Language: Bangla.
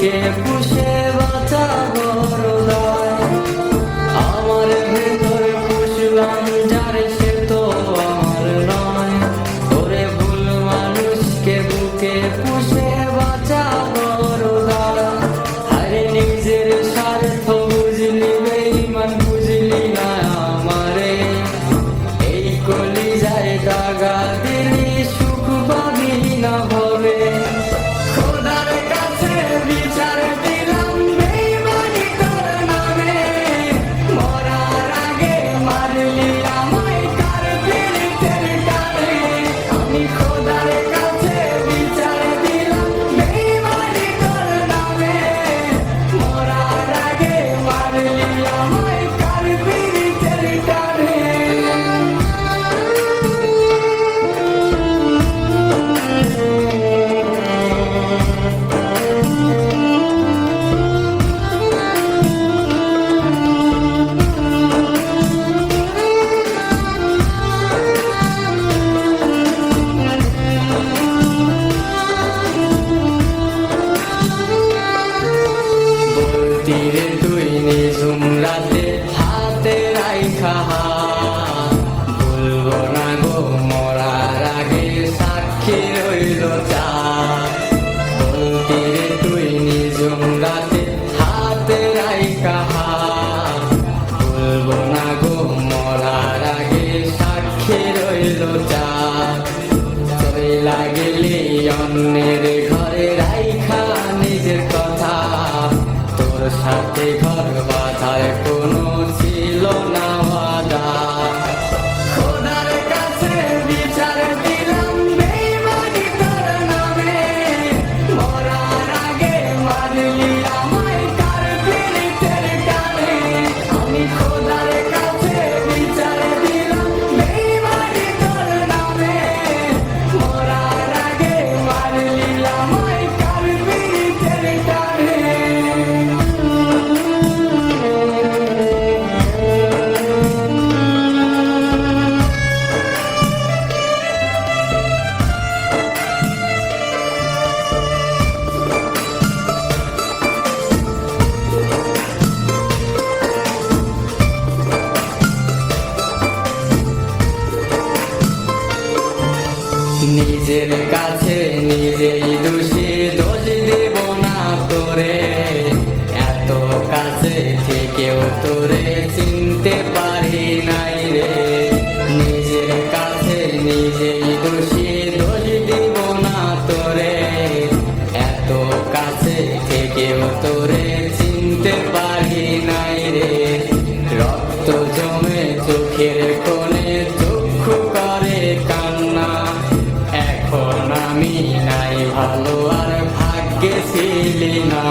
বুকে পুষে বাঁচা বড় দায়। আমার ভেতর পুষলাম যার সে তো আমার নয়। ওরে ভুল মানুষকে বুকে পুষে বাঁচা বড় দায়। আরে নিজের স্বার্থ বুঝলি বেঈমান বুঝলি না আমারে। এই কলিজায় দাগা দিলি সুখ পাবি না ভবে। খোদার কাছে বিচার দিলাম বেঈমানি তোর নামে। মরার আগে মারলি আমায় কার পীড়িতের টানে। আমি খোদার কাছে বিচার দিলাম বেঈমানি তোর নামে। মরার আগে মারলি আমায় কার পীড়িতের টানে। তীরে তুই নিঝুম রাতে হাতে রাইখা বলবো না গো মরার আগে সাক্ষী রইল চাঁদ। তীরে তুই নিঝুম রাতে হাতে রাইখা বলবো না গো মরার আগে সাক্ষী রইল চাঁদ। চলে লাগলি অন্যের ঘরে রাইখা নিজের কথা। তোর সাথে ঘর বাঁধার কোনো ছিল না বাধা। খোদার কাছে বিচার দিলাম বেঈমানি তোর নামে। মরার আগে মারলি আমায় কার পীড়িতের টানে। আমি খোদার কাছে বিচার দিলাম বেঈমানি তোর নামে। মরার আগে মারলি আমায় কার পীড়িতের টানে। নিজের কাছে নিজেই দোষী দোষ দেব না তোরে। এত কাছে থেকেও তোরে চিনতে পারি নাই রে। নিজের কাছে নিজেই দোষী দোষ দেব না তোরে। এত কাছে থেকেও তোরে চিনতে পারি নাই রে। রক্ত জমে চোখের কোণে চক্ষু করে কান্না। এখন আমি নাই ভালো আর ভাগ্যে ছিলি না।